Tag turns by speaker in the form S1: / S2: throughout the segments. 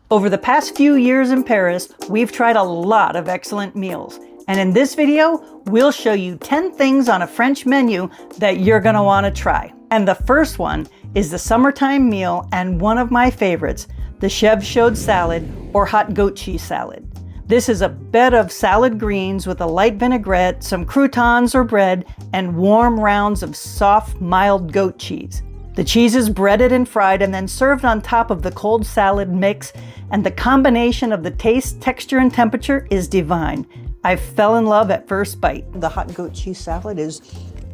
S1: Over the past few years in Paris, we've tried a lot of excellent meals. And in this video, we'll show you 10 things on a French menu that you're gonna wanna try. And the first one is the summertime meal and one of my favorites, the chèvre chaude salad or hot goat cheese salad. This is a bed of salad greens with a light vinaigrette, some croutons or bread, and warm rounds of soft, mild goat cheese. The cheese is breaded and fried and then served on top of the cold salad mix, and the combination of the taste, texture, and temperature is divine. I fell in love at first bite.
S2: The hot goat cheese salad is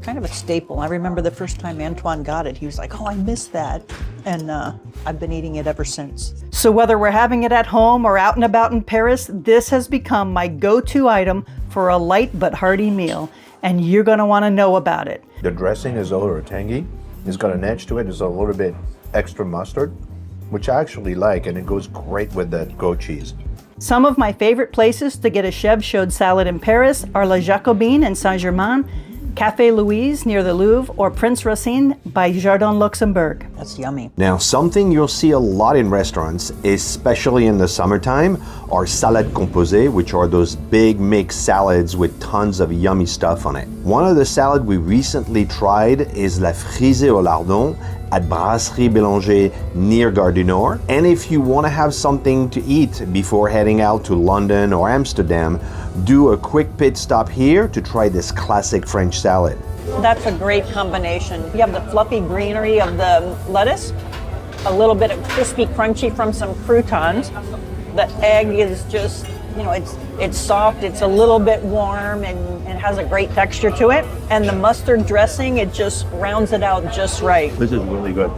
S2: kind of a staple. I remember the first time Antoine got it, he was like, oh, I missed that. And I've been eating it ever since.
S1: So whether we're having it at home or out and about in Paris, this has become my go-to item for a light but hearty meal, and you're gonna wanna know about it.
S3: The dressing is a little tangy. It's got an edge to it. There's a little bit extra mustard, which I actually like, and it goes great with the goat cheese.
S1: Some of my favorite places to get a chèvre chaude salad in Paris are La Jacobine in Saint-Germain, Café Louise near the Louvre, or Prince Racine by Jardin Luxembourg.
S2: That's yummy.
S4: Now, something you'll see a lot in restaurants, especially in the summertime, are salades composées, which are those big mixed salads with tons of yummy stuff on it. One of the salads we recently tried is la frisée au lardon at Brasserie Bélanger near Gare du Nord. And if you want to have something to eat before heading out to London or Amsterdam, do a quick pit stop here to try this classic French salad.
S2: That's a great combination. You have the fluffy greenery of the lettuce, a little bit of crispy crunchy from some croutons. The egg is just, it's soft, it's a little bit warm, and it has a great texture to it. And the mustard dressing, it just rounds it out just right.
S3: This is really good.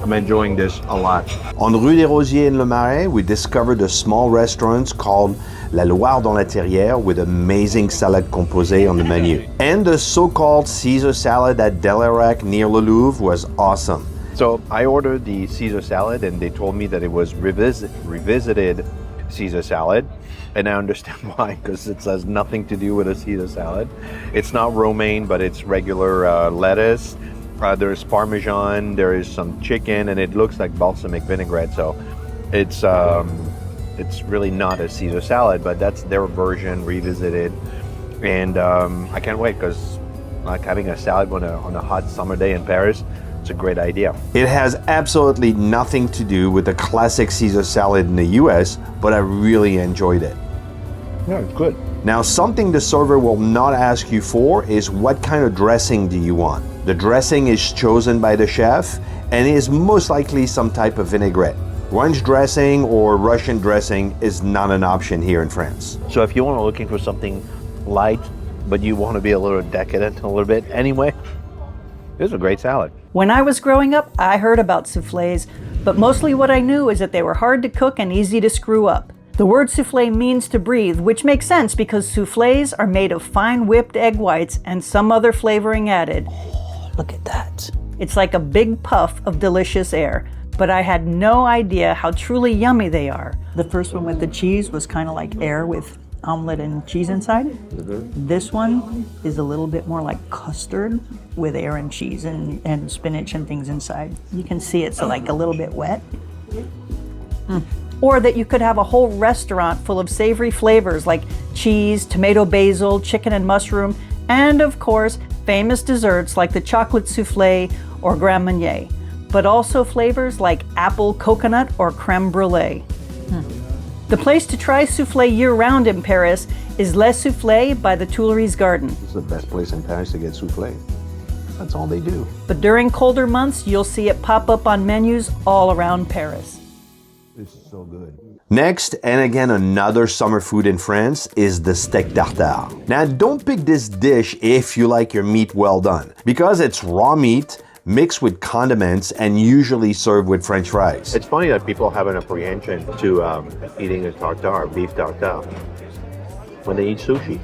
S3: I'm enjoying this a lot.
S4: On Rue des Rosiers in Le Marais, we discovered a small restaurant called La Loire dans la Terrière with amazing salad composée on the menu. And the so-called Caesar salad at Delarac near Le Louvre was awesome.
S3: So I ordered the Caesar salad, and they told me that it was revisited Caesar salad. And I understand why, because it has nothing to do with a Caesar salad. It's not romaine, but it's regular lettuce. There's Parmesan, there is some chicken, and it looks like balsamic vinaigrette. So it's really not a Caesar salad, but that's their version revisited. And I can't wait, because like having a salad on a hot summer day in Paris, it's a great idea.
S4: It has absolutely nothing to do with the classic Caesar salad in the US, but I really enjoyed it.
S3: Yeah, it's good.
S4: Now, something the server will not ask you for is what kind of dressing do you want? The dressing is chosen by the chef and is most likely some type of vinaigrette. Ranch dressing or Russian dressing is not an option here in France.
S3: So if you want to looking for something light, but you want to be a little decadent a little bit anyway, this is a great salad.
S1: When I was growing up, I heard about soufflés, but mostly what I knew is that they were hard to cook and easy to screw up. The word soufflé means to breathe, which makes sense because soufflés are made of fine whipped egg whites and some other flavoring added.
S2: Look at that.
S1: It's like a big puff of delicious air, but I had no idea how truly yummy they are.
S2: The first one with the cheese was kind of like air with omelet and cheese inside. This one is a little bit more like custard with air and cheese and spinach and things inside. You can see it's like a little bit wet.
S1: Or that you could have a whole restaurant full of savory flavors like cheese, tomato basil, chicken and mushroom, and of course, famous desserts like the chocolate soufflé or Grand Marnier, but also flavors like apple, coconut, or creme brulee. The place to try soufflé year-round in Paris is Les Soufflés by the Tuileries Garden.
S4: It's the best place in Paris to get soufflé. That's all they do.
S1: But during colder months, you'll see it pop up on menus all around Paris.
S4: This is so good. Next, and again another summer food in France, is the steak tartare. Now, don't pick this dish if you like your meat well done, because it's raw meat mixed with condiments and usually served with French fries.
S3: It's funny that people have an apprehension to eating a tartare, beef tartare, when they eat sushi.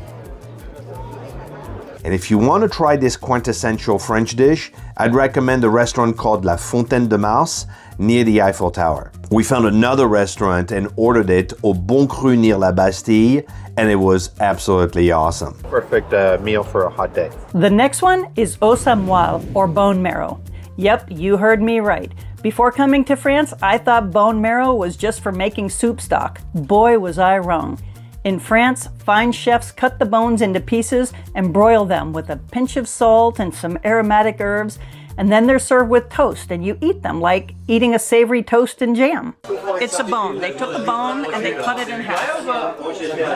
S4: And if you want to try this quintessential French dish, I'd recommend a restaurant called La Fontaine de Mars near the Eiffel Tower. We found another restaurant and ordered it au Bon Cru near La Bastille, and it was absolutely awesome.
S3: Perfect meal for a hot day.
S1: The next one is os à moelle, or bone marrow. Yep, you heard me right. Before coming to France, I thought bone marrow was just for making soup stock. Boy, was I wrong. In France, fine chefs cut the bones into pieces and broil them with a pinch of salt and some aromatic herbs, and then they're served with toast, and you eat them like eating a savory toast and jam. It's a bone. They took a bone and they cut it in half.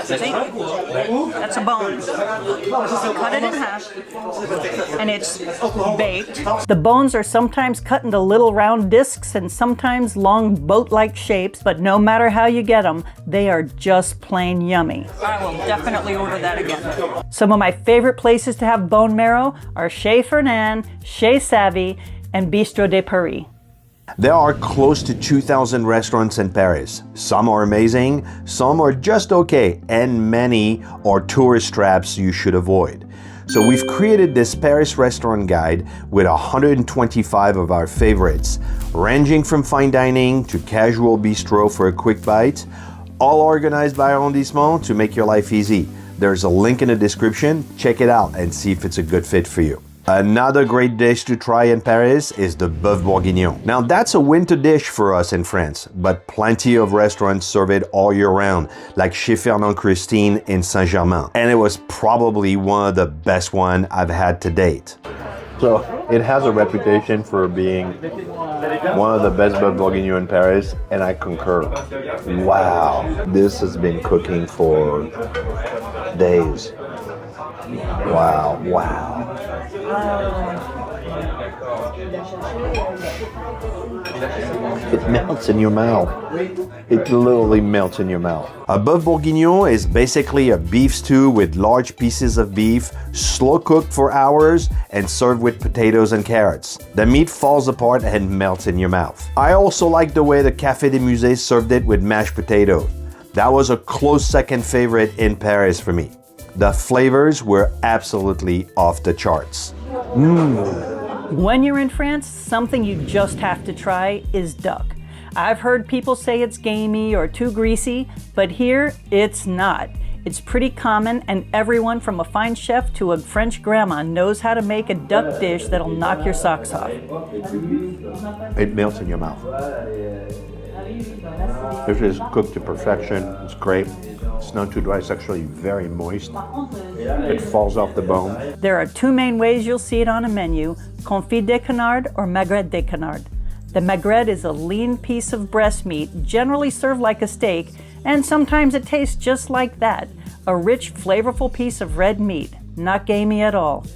S1: See? That's a bone. Cut it in half, and it's baked. The bones are sometimes cut into little round discs and sometimes long boat-like shapes, but no matter how you get them, they are just plain yummy.
S2: I will definitely order that again.
S1: Some of my favorite places to have bone marrow are Chez Fernand, Chez Savvy, and Bistro de Paris.
S4: There are close to 2,000 restaurants in Paris. Some are amazing, some are just okay, and many are tourist traps you should avoid. So we've created this Paris restaurant guide with 125 of our favorites, ranging from fine dining to casual bistro for a quick bite, all organized by arrondissement to make your life easy. There's a link in the description. Check it out and see if it's a good fit for you. Another great dish to try in Paris is the bœuf bourguignon. Now that's a winter dish for us in France, but plenty of restaurants serve it all year round, like Chez Fernand Christine in Saint-Germain. And it was probably one of the best ones I've had to date.
S3: So it has a reputation for being one of the best bœuf bourguignon in Paris, and I concur. Wow, this has been cooking for days. Wow, wow. It melts in your mouth. It literally melts in your mouth.
S4: A bœuf bourguignon is basically a beef stew with large pieces of beef, slow cooked for hours, and served with potatoes and carrots. The meat falls apart and melts in your mouth. I also like the way the Café des Musées served it with mashed potatoes. That was a close second favorite in Paris for me. The flavors were absolutely off the charts.
S1: When you're in France, something you just have to try is duck. I've heard people say it's gamey or too greasy, but here it's not. It's pretty common, and everyone from a fine chef to a French grandma knows how to make a duck dish that'll knock your socks off.
S3: It melts in your mouth. This is cooked to perfection. It's great. It's not too dry. It's actually very moist. It falls off the bone.
S1: There are two main ways you'll see it on a menu: confit de canard or magret de canard. The magret is a lean piece of breast meat, generally served like a steak, and sometimes it tastes just like that, a rich, flavorful piece of red meat, not gamey at all.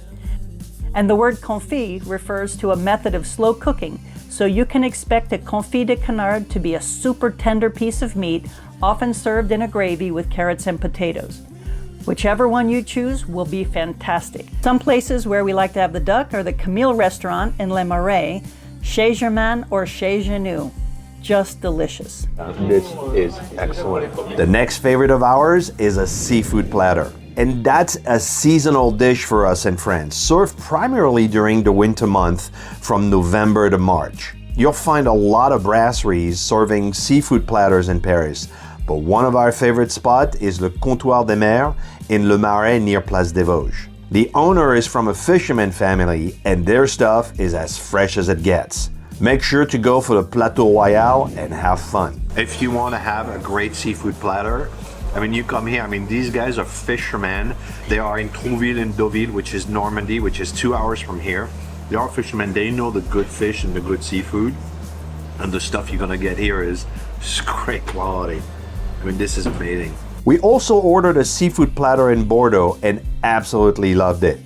S1: And the word confit refers to a method of slow cooking, so you can expect a confit de canard to be a super tender piece of meat, often served in a gravy with carrots and potatoes. Whichever one you choose will be fantastic. Some places where we like to have the duck are the Camille restaurant in Le Marais, Chez Germain or Chez Genou. Just delicious.
S3: This is excellent.
S4: The next favorite of ours is a seafood platter. And that's a seasonal dish for us in France, served primarily during the winter month from November to March. You'll find a lot of brasseries serving seafood platters in Paris, but one of our favorite spots is Le Comptoir des Mers in Le Marais near Place des Vosges. The owner is from a fisherman family, and their stuff is as fresh as it gets. Make sure to go for the Plateau Royal and have fun.
S3: If you want to have a great seafood platter, I mean, you come here. I mean, these guys are fishermen. They are in Trouville and Deauville, which is Normandy, which is 2 hours from here. They are fishermen. They know the good fish and the good seafood. And the stuff you're going to get here is great quality. I mean, this is amazing.
S4: We also ordered a seafood platter in Bordeaux and absolutely loved it.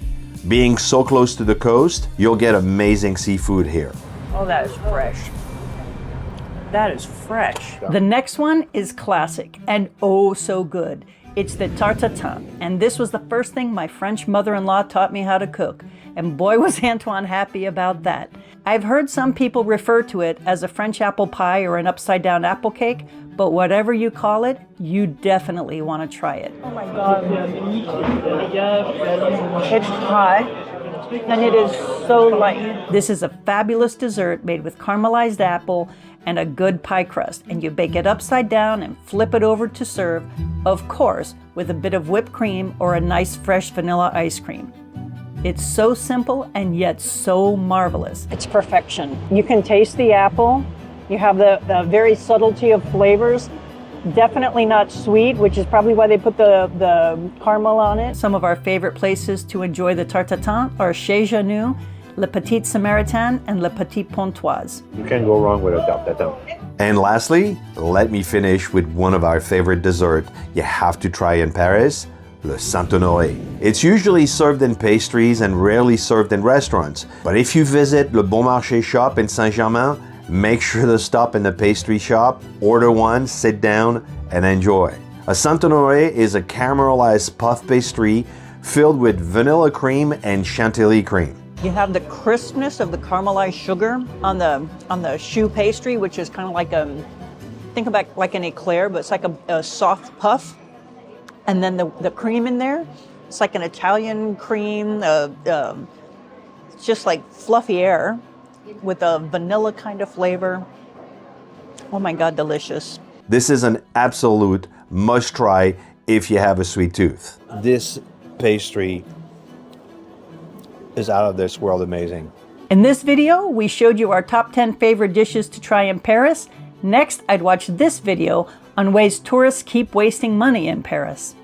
S4: Being so close to the coast, you'll get amazing seafood here.
S2: Oh, that is fresh. That is fresh.
S1: The next one is classic and oh so good. It's the Tartan, and this was the first thing my French mother-in-law taught me how to cook. And boy was Antoine happy about that. I've heard some people refer to it as a French apple pie or an upside-down apple cake, but whatever you call it, you definitely want to try it.
S2: Oh my God. It's hot and it is so light.
S1: This is a fabulous dessert made with caramelized apple and a good pie crust, and you bake it upside down and flip it over to serve, of course, with a bit of whipped cream or a nice fresh vanilla ice cream. It's so simple and yet so marvelous.
S2: It's perfection. You can taste the apple. You have the very subtlety of flavors. Definitely not sweet, which is probably why they put the caramel on it.
S1: Some of our favorite places to enjoy the Tartan are Chez Janou, Le Petit Samaritain, and Le Petit Pontoise.
S3: You can't go wrong with a Tartan.
S4: And lastly, let me finish with one of our favorite desserts you have to try in Paris, le Saint-Honore. It's usually served in pastries and rarely served in restaurants. But if you visit Le Bon Marché shop in Saint-Germain, make sure to stop in the pastry shop, order one, sit down, and enjoy. A Saint-Honore is a caramelized puff pastry filled with vanilla cream and chantilly cream.
S2: You have the crispness of the caramelized sugar on the choux pastry, which is kind of like think about like an eclair, but it's like a soft puff. And then the cream in there, it's like an Italian cream. It's just like fluffy air with a vanilla kind of flavor. Oh my God, delicious.
S4: This is an absolute must try if you have a sweet tooth.
S3: This pastry is out of this world amazing.
S1: In this video, we showed you our top 10 favorite dishes to try in Paris. Next, I'd watch this video on ways tourists keep wasting money in Paris.